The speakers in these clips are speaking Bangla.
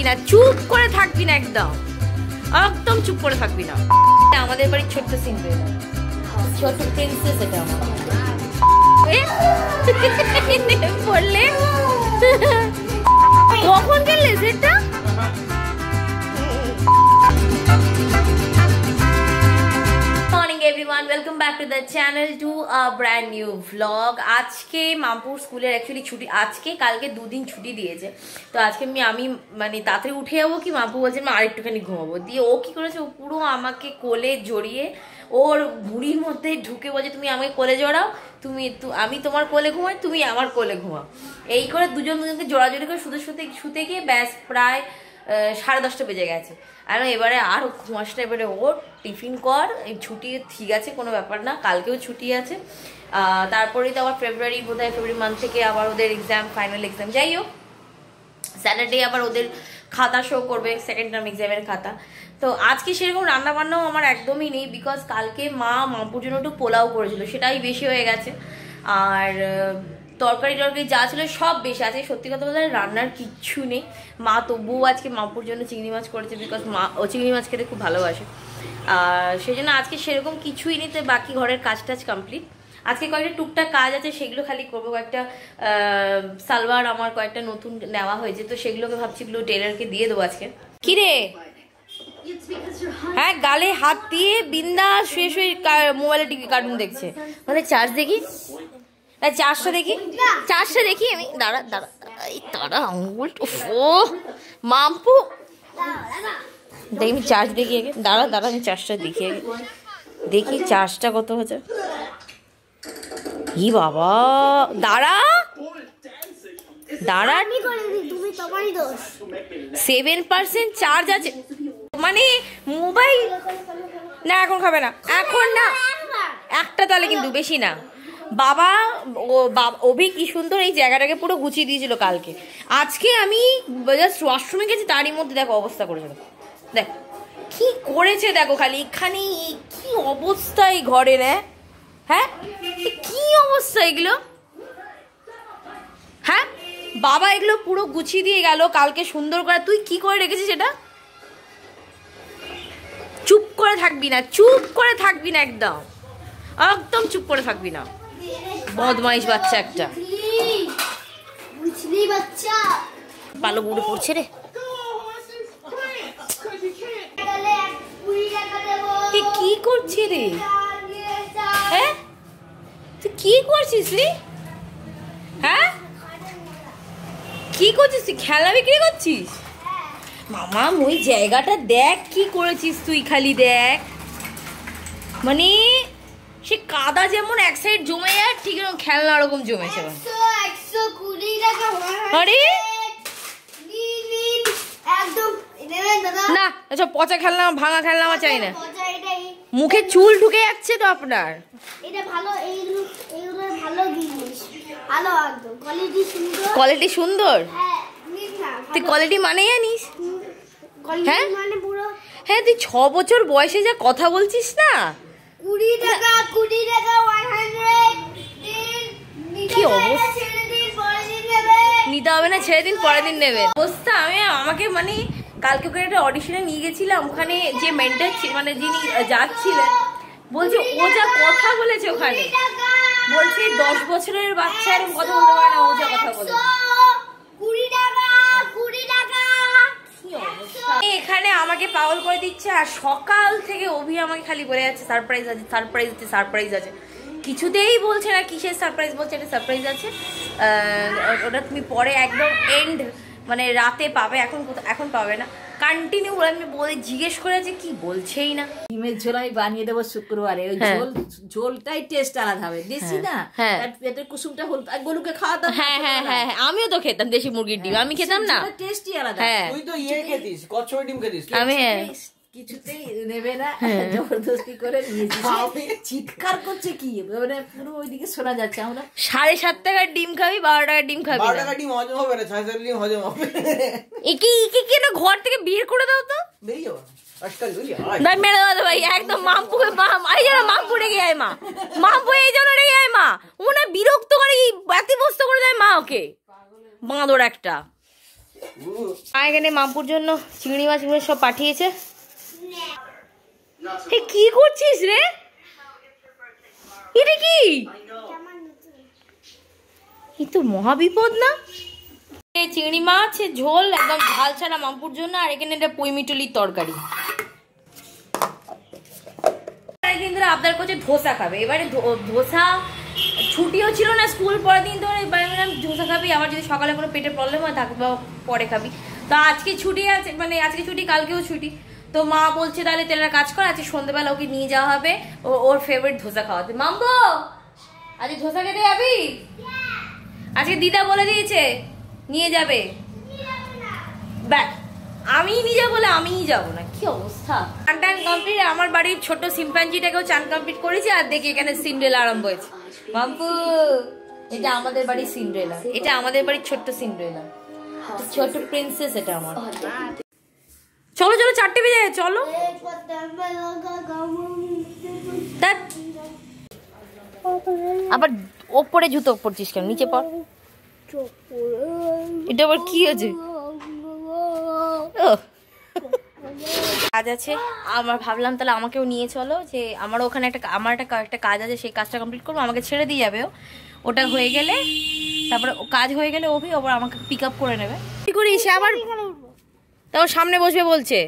থাকবি না, চুপ করে থাকবি না, একদম একদম চুপ করে থাকবি না। আমাদের বাড়ির ছোট্ট সিনবে, ছোট প্রিন্সেস এটা আমার পড়লে কখন গেলে সেটা। Everyone, welcome back to the channel to a brand new vlog. আজকে মামপুর স্কুলের অ্যাকচুয়ালি ছুটি, আজকে কালকে দুদিন ছুটি দিয়েছে। তো আজকে আমি মানে তাড়াতাড়ি উঠে যাবো, কি মামপু বলছে মা আরেকটুখানি ঘুমাবো। দিয়ে ও কি করেছে, ও পুরো আমাকে কোলে জড়িয়ে ওর ভুঁড়ির মধ্যে ঢুকে বলছে তুমি আমাকে কোলে জড়াও, আমি তোমার কোলে ঘুমাই, তুমি আমার কোলে ঘুমাও। এই করে দুজনকে জোড়াজোড়ি করে শুতে গিয়ে ব্যাস প্রায় 10:30 বেজে গেছে। আর এবারে আর ঘুমাস না, এবারে ওর টিফিন কর, ছুটি ঠিক আছে, কোনো ব্যাপার না, কালকেও ছুটি আছে। তারপরেই তো আবার ফেব্রুয়ারি মান্থ থেকে আবার ওদের এক্সাম, ফাইনাল এক্সাম। যাই হোক, স্যাটারডে আবার ওদের খাতা শো করবে, সেকেন্ড টার্ম এক্সামের খাতা। তো আজকে সেরকম রান্নাবান্নাও আমার একদমই নেই, বিকজ কালকে মামপুর জন্য একটু পোলাও করেছিল, সেটাই বেশি হয়ে গেছে। আর তরকারি যা ছিল সব বেশি আছে। সত্যি কথা বলতে রান্নার কিচ্ছু নেই। মা তবুও আজকে মামপুর জন্য চিংড়ি মাছ করেছে, বিকজ মা ও চিংড়ি মাছ খেতে খুব ভালোবাসে। আর সেই জন্য আজকে সেরকম কিছুই নেই। তো বাকি ঘরের কাজ টাজ কমপ্লিট। আজকে কয়েকটা টুকটাক কাজ আছে, সেগুলো খালি করবো। কয়েকটা সালোয়ার আমার কয়েকটা নতুন নেওয়া হয়েছে, তো সেগুলোকে ভাবছি এগুলো টেলারকে দিয়ে দেবো আজকে। কি রে, হ্যাঁ গালে হাত দিয়ে বিন্দাস শুয়ে শুয়ে মোবাইলে টিভি কার্টুন দেখছে। মানে চার্জ দেখি, চার্জটা দেখি আমি। দাঁড়া আঙুল, ও মাম্পু দেখি, আমি চার্জ দেখি আগে। দাঁড়া আমি চার্জটা দেখি চার্জটা কত হচ্ছে। ই বাবা, দাঁড়া 7% চার্জ আছে। মানে মোবাইল না, এখন খাবে না, এখন না, একটা তাহলে কিন্তু বেশি না। বাবা অভি কি সুন্দর এই জায়গাটাকে পুরো গুছিয়ে দিয়েছিল কালকে। আজকে আমি জাস্ট ওয়াশরুমে গেছি, তারই মধ্যে দেখো অবস্থা করেছিল। দেখ কি করেছে, দেখো খালি এখানে কি অবস্থা এই ঘরের। হ্যাঁ কি অবস্থা এগুলো। হ্যাঁ বাবা এগুলো পুরো গুছিয়ে দিয়ে গেল কালকে সুন্দর করে। তুই কি করে রেখেছিস এটা? চুপ করে থাকবি না, একদম একদম চুপ করে থাকবি না, বদমাইশ বাচ্চা একটা। পালক উড়ে পড়ছে রে। কি করছিস রে? হ্যাঁ তুই কি করছিস রে? হ্যাঁ কি করছিস তুই? খেলা বিক্রি করছিস? মামা ওই জায়গাটা দেখ কি করেছিস তুই, খালি দেখ। মানে সে কাদা যেমন এক সাইড জমে যায়, ঠিক এরকম খেলনা ওরকম জমেছে। আরে না, এসব পচা খেলনা, ভাঙা খেলনা আমার চাই না। মুখে চুল ঢুকে যাচ্ছে তো আপনার। কোয়ালিটি সুন্দর, তুই কোয়ালিটি মানে জানিস? হ্যাঁ হ্যাঁ, তুই 6 বছর বয়সে যা কথা বলছিস না। 20 টাকা কি অবস্থা, নিতে হবে না, ছেড়ে দিন, পরের দিন নেবেন। অবস্থা আমাকে মানে কালকে ওখানে একটা অডিশনে নিয়ে গেছিলাম, ওখানে যে মেন্টর মানে যিনি যাচ্ছিলেন বলছে ও যা কথা বলেছে ওখানে, বলছে 10 বছরের বাচ্চা এরকম কথা বলতে পারে না, ও যা কথা বলে। 20 টাকা এখানে আমাকে পাগল করে দিচ্ছে। আর সকাল থেকে অভি আমাকে খালি বলে যাচ্ছে সারপ্রাইজ আছে, কিছুতেই বলছে না কিসের সারপ্রাইজ। বলছে এটা সারপ্রাইজ আছে, ওটা তুমি পরে একদম এন্ড মানে রাতে পাবে, এখন পাবে না। কন্টিনিউ আমি বলে জিজ্ঞেস করেছে, কি বলছেই না। ডিমের ঝোল আমি বানিয়ে দেবো শুক্রবারে। ওই ঝোলটাই টেস্ট আলাদা হবে, দেশি না, পেটের কুসুমটা হল। গরুকে খাওয়াতাম। হ্যাঁ আমিও তো খেতাম দেশি মুরগির ডিম, আমি খেতাম না, টেস্টই আলাদা। তুই তো খেতিস, কচ্ছপের ডিম খেতিস। আমি কিছুতেই নেবে না, জবরদস্তি করে নিয়েছি। চিৎকার করছে কি, মানে পুরো ওইদিকে শোনা যাচ্ছে। আমরা 7.5 টাকার ডিম খাবি, 12 টাকার ডিম খাবি। 12 টাকার ডিম হজম হবে না, 6 টাকার ডিম হজম হবে। একে না ঘর থেকে বের করে দাও তো। বেরিয়ে যাও আজকাল বুঝলি। মেরে দাও ভাই একদম। মামপুকে মামপু রেগে যায়, মামপু এই জন্য রেগে যায়। মা ও না বিরক্ত করে, ব্যতিব্যস্ত করে দেয় মা ওকে, বাঁদর একটা। এখানে মামপুর জন্য চিংড়ি মাছ সব পাঠিয়েছে। কি করছিস রে? এটা কি? এই তো মহাবিপদ না? চিংড়ি মাছ ঝোল একদম ঝাল ছাড়া মামপুর জন্য, আর এখানে এটা পইমিটুলির তরকারি। কিন্তু আবদার করছে ধোসা খাবে। এবারে ধোসা ছুটিও ছিল না স্কুল, পরের দিন ধরে ধোসা খাবি, আবার যদি সকালে কোনো পেটের প্রবলেম হয় থাকবে পরে খাবি। তো আজকে ছুটি আছে, মানে আজকে ছুটি কালকেও ছুটি। তো মা বলছে তাহলে তেলার কাজ কর, আজকে সন্ধ্যেবেলা ওকে নিয়ে যাওয়া হবে ওর ফেভারিট ধোসা খাওয়াতে। মাম্বো আজকে ধোসা খেতে যাবি? আজকে দিদা বলে দিয়েছে নিয়ে যাবে। ব্যাক আমি নিয়ে যাবো, বলে আমিই যাবো না? কি অবস্থা! চান টান কমপ্লিট, আমার বাড়ির ছোট সিম্পাঞ্জিটাকেও চান কমপ্লিট করেছি, আর দেখি এখানে সিন্ড্রেলা আরম্ভ হয়েছে। মাম্পু এটা আমাদের বাড়ির সিন্ড্রেলা, এটা আমাদের বাড়ির ছোট্ট সিন্ড্রেলা, ছোট প্রিন্সেস এটা আমার। চলো চলো 4টে বেজে চলো। আবার ওপরে জুতো পরছিস কেন? নিচে পর। এটা আবার কি আছে? কাজ আছে আমার, ভাবলাম তাহলে আমাকেও নিয়ে চলো, যে আমার ওখানে একটা কাজ আছে, সেই কাজটা কমপ্লিট করবো, আমাকে ছেড়ে দিয়ে যাবে ওটা হয়ে গেলে, তারপরে কাজ হয়ে গেলে অভি আবার আমাকে পিক আপ করে নেবে। কি করি সে আবার তাও সামনে বসবে বলছে।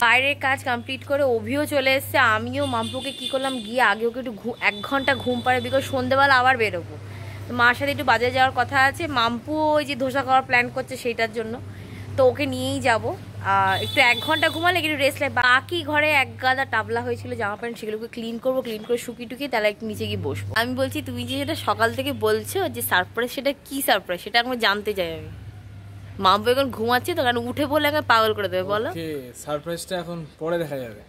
বাইরের কাজ কমপ্লিট করে অভিও চলে এসছে, আমিও মাম্পুকে কি করলাম গিয়ে আগে ওকে একটু 1 ঘন্টা ঘুম পাড়ে, বিকজ সন্ধ্যেবেলা আবার বেরোবো। তো মার সাথে একটু বাজারে যাওয়ার কথা আছে, মাম্পু ওই যে ধোসা খাওয়ার প্ল্যান করছে সেইটার জন্য, তো ওকে নিয়েই যাবো। একটু 1 ঘন্টা ঘুমালে একটু রেস্ট লাগে। বাকি ঘরে এক গাদা টাবলা হয়েছিল জামা প্যান্ট, সেগুলোকে ক্লিন করবো, ক্লিন করে শুকিয়ে টুকিয়ে তাহলে একটু নিচে গিয়ে বসবো। আমি বলছি তুমি যে যেটা সকাল থেকে বলছো যে সারপ্রাইজ, সেটা কি সারপ্রাইজ সেটা এখন জানতে চাই আমি। মাম্পু এখন ঘুমাচ্ছে তো, কারণ উঠে বলে আমাকে পাগল করে দেবে। বলো সারপ্রাইজটা এখন পরে দেখা যাবে,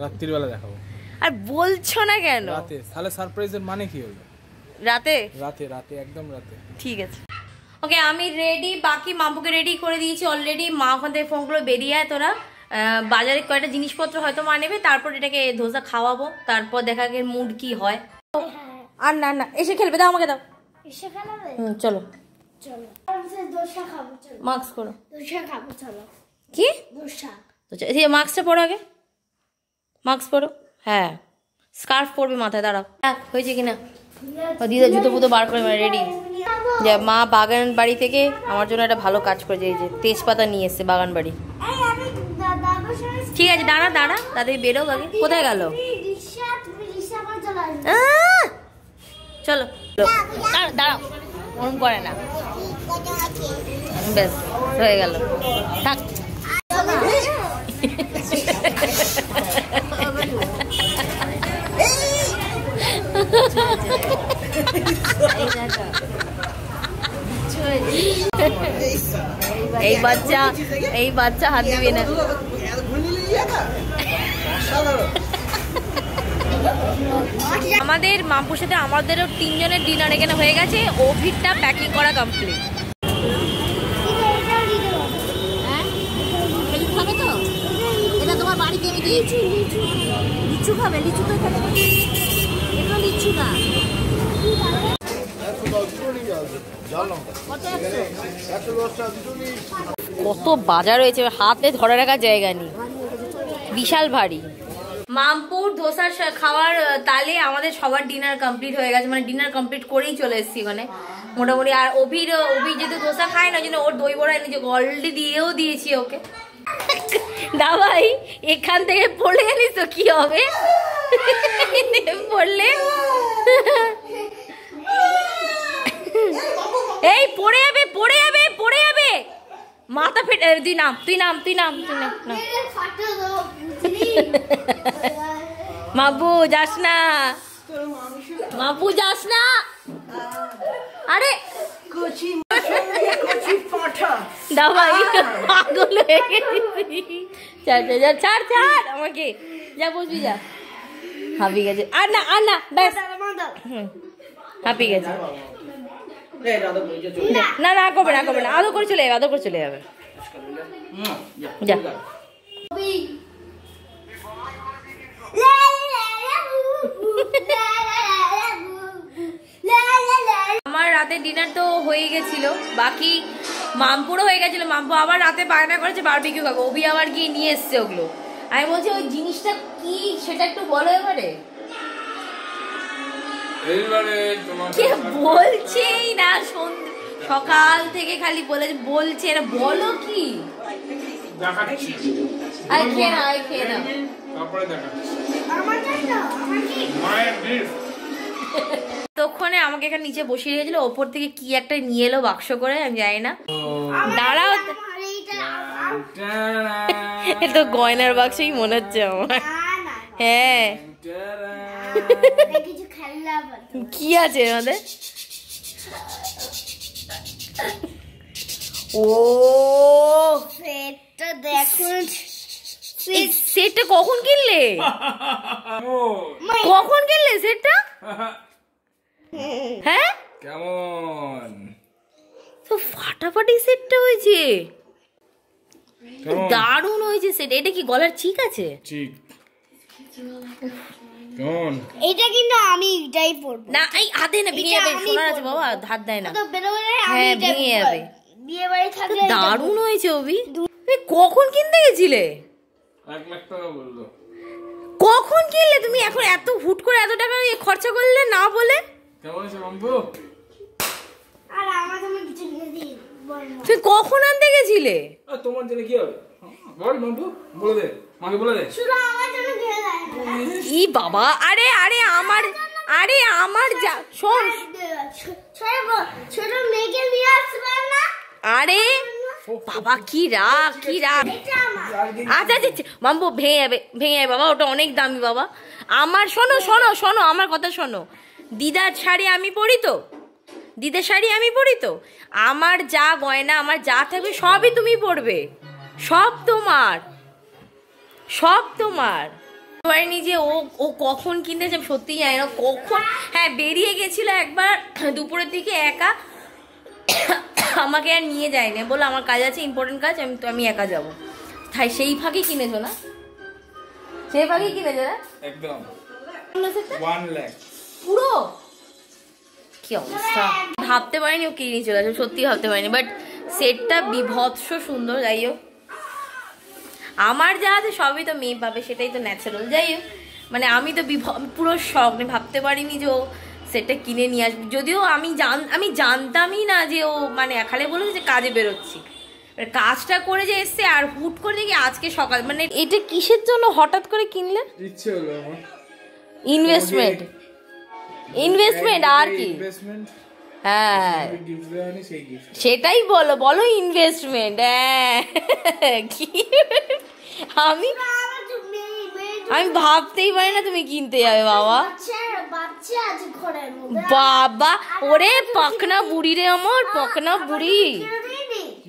রাত্রির বেলা দেখাবো। আর বলছো না কেন? রাতে। তাহলে সারপ্রাইজের মানে কি হলো? রাতে রাতে রাতে একদম রাতে। ঠিক আছে ওকে, আমি রেডি, বাকি মাম্পুকে রেডি করে দিয়েছি অলরেডি। মা ওখান থেকে ফোন করে বেরিয়ে আয় তোরা, বাজারে কয়েকটা জিনিসপত্র হয়তো মা নেবে, তারপর এটাকে ধোসা খাওয়াবো, তারপর দেখা গেল মুড কি হয়। আর না না এসে খেলবে, দাও আমাকে দাও। এসে খেলাবে? চলো চলো দোসা খাবো, চলো মাস্ক করো। দোসা খাবো, চলো। কি দোসা? তো মাস্কটা পরো আগে, মাস্ক পরো। হ্যাঁ স্কার্ফ পরবে মাথায়, দাঁড়াও। হয়েছে কিনা দিদা জুতো ফুতো বার করে রেডি। যে মা বাগান বাড়ি থেকে আমার জন্য একটা ভালো কাজ করেছে, এই যে তেজপাতা নিয়ে এসছে বাগান বাড়ি। ঠিক আছে দাঁড়া দাঁড়া, তাদের বেরো আগে। কোথায় গেল? চলো দাঁড়াও, ওরম করে না, ব্যাস হয়ে গেল, থাক। এই বাচ্চা হাত দিবি না। আমাদের মাম্পুর সাথে আমাদেরও 3 জনের ডিনার এখানে হয়ে গেছে, ওভিরটা প্যাকিং করা কমপ্লিট। খাবে তো এটা তোমার বাড়িতে আমি দিয়েছি। লিচু খাবে? লিচু তো এখানে, এটা লিচু না। কত বাজার হয়েছে, হাতে ধরে রাখার জায়গা নেই, বিশাল ভারী। মামপুর ধোসা খাওয়ার তালে আমাদের সবার ডিনার কমপ্লিট হয়ে গেছে, মানে ডিনার কমপ্লিট করেই চলে এসেছি মানে মোটামুটি। আর অভি যেহেতু ধোসা খায় না, জন্য ওর দই বড়া নিজে অলরেডি দিয়েও দিয়েছি ওকে। দা ভাই এখান থেকে পড়ে জানিস তো কি হবে? পড়লে এই পড়ে যাবে, পড়ে যাবে, পড়ে যাবে, মাথা ফেটে। তুই নাম, তুই নাম, তুই নাম, তুই নাম। মাবু যাস না, মাবু যাস না। আরে দা ভাই পাগল হয়ে গেছি। ছাড় ছাড় আমাকে, যা বসবি যা। হাবি গেছে, আর না আর না, ব্যাস হাবি গেছে। না না করবে না, করবে না, আদর করে চলে যাবে, আদর করে চলে যাবে। যা আমার রাতের ডিনার তো হয়ে গেছিল, বাকি মামপুরও হয়ে গেছিল, মামপু আবার রাতে বায়না করেছে বারবিকিউ খাবো, অভি আবার গিয়ে নিয়ে এসছে ওগুলো। আমি বলছি ওই জিনিসটা কি সেটা একটু বলো এবারে। কে বলছেই না, সকাল থেকে খালি বলছে এরা, বলো কি। আই খেয়ে না, আই খেয়ে না। ততক্ষণে আমাকে এখানে নিচে বসিয়ে রেখেছিল, ওপর থেকে কি একটা নিয়ে এলো বাক্স করে, আমি জানি না। দাঁড়াও, তো গয়নার বাক্সই মনে হচ্ছে আমার। হ্যাঁ কি আছে আমাদের? ও সেটটা দেখুন, সেটটা কখন কিনলে? কখন কিনলে সেটটা? হ্যাঁ কেমন তো ফাটাফাটি সেটটা হয়েছে, দারুণ হয়েছে সেট। এটা কি গলার চিক আছে? ঠিক কেমন? এটা কিন্তু আমি এটাই পরবো না এই হাতে না, ভেঙে যাবে, সোনার আছে বাবা, হাত দেয় না। তো বেরোলে আমি হ্যাঁ এটা ভেঙে যাবে। বিয়ে বাড়ি থাকলে দারুণ হয়েছে অভি। তুমি কখন কিনতে গেছিলে? 1 লাখ টাকা বললো। কখন কিনলে তুমি? এখন এত হুট করে এত টাকা খরচা করলে না বলে? কেমন আছে মাম্পু? আর আমার জন্য কিছু কিনে দিই বল না। তুমি কখন আনতে গেছিলে? তোমার জন্য কি হবে বল মাম্পু, বলে দে, মাকে বলে দে। শুধু আমার জন্য কিনে দেয় ই বাবা, আরে আরে আমার যা শোন, ছোট মেয়েকে নিয়ে আসবে না। আরে বাবা কি রাগ, কি রাগ। এটা আমার। আচ্ছা আচ্ছা মাম্পু, ভেঙে যাবে বাবা, ওটা অনেক দামি বাবা। আমার শোনো শোনো শোনো, আমার কথা শোনো। দিদার শাড়ি আমি পরি তো, দিদার শাড়ি আমি পরি তো, আমার যা গয়না আমার যা থাকবে সবই তুমি পরবে, সব তোমার, সব তোমার। পারিনি যে ও কখন কিনতেছে সত্যি জানি না কখন। হ্যাঁ বেরিয়ে গেছিল একবার দুপুরের দিকে একা, আমাকে আর নিয়ে যায়নি, বলে আমার কাজ আছে, ইম্পর্টেন্ট কাজ, আমি একা যাবো। তাই সেই ফাঁকে কিনেছো না? সেই ফাঁকে কিনেছো না? একদম 1 লাখ পুরো কি অবস্থা, ভাবতে পারিনি ও কিনে চলে আসবে, সত্যি ভাবতে পারিনি। বাট সেটটা বিভৎস সুন্দর। যাই হোক, আমার যা আছে সবই তো মেয়ে পাবে, সেটাই তো ন্যাচারাল। যাই হোক, মানে আমি তো পুরো শখ, আমি ভাবতে পারিনি যে ও সেটটা কিনে নিয়ে আসবে। যদিও আমি জানতামই না যে ও মানে খালি বলেছে যে কাজে বেরোচ্ছি, কাজটা করে যে এসছে, আর হুট করে দেখি আজকে সকাল। মানে এটা কিসের জন্য হঠাৎ করে কিনলে? ইচ্ছে হলো আমার। ইনভেস্টমেন্ট আর কি? ইনভেস্টমেন্ট, হ্যাঁ গিফট দেওয়ানি সেই গিফট। সেটাই বলো, বলো ইনভেস্টমেন্ট। হ্যাঁ কি আমি ভাবতেই পারি না তুমি কিনতে যাবে বাবা। বাচ্চা আছে ঘরের মধ্যে। বাবা ওরে পাকনা বুড়ি রে, আমার পাকনা বুড়ি।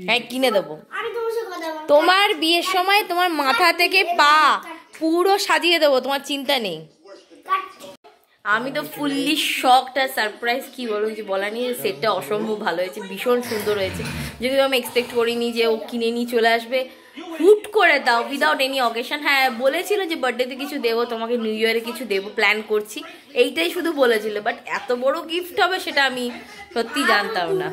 হ্যাঁ কিনে দেবো, আমি তোমার সাথে কথা বলবো। তোমার বিয়ের সময় তোমার মাথা থেকে পা পুরো সাজিয়ে দেবো, তোমার চিন্তা নেই। আমি তো ফুললি শকড আর সারপ্রাইজ, কি বলবো যে বলা নিয়ে। সেটটা অসম্ভব ভালো হয়েছে, ভীষণ সুন্দর হয়েছে। যদিও আমি এক্সপেক্ট করিনি যে ও কিনে নিয়ে চলে আসবে হুট করে, দাও উইদাউট এনি অকেশন। হ্যাঁ বলেছিল যে বার্থডেতে কিছু দেবো তোমাকে, নিউ ইয়ারে কিছু দেবো, প্ল্যান করছি, এইটাই শুধু বলেছিল। বাট এত বড় গিফট হবে সেটা আমি সত্যি জানতাম না।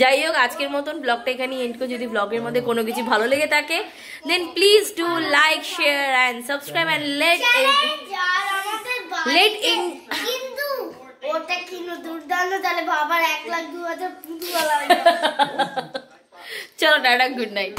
যাই হোক, আজকের মতন ব্লগটা এখানে এন্ড করে, যদি ব্লগের মধ্যে কোনো কিছু ভালো লেগে থাকে then please do like, share and subscribe and কিন্তু ওটা কিনো দুর্দান্ত, তাহলে বাবার 1,02,000 পুরো। চলো টাটা, গুড নাইট।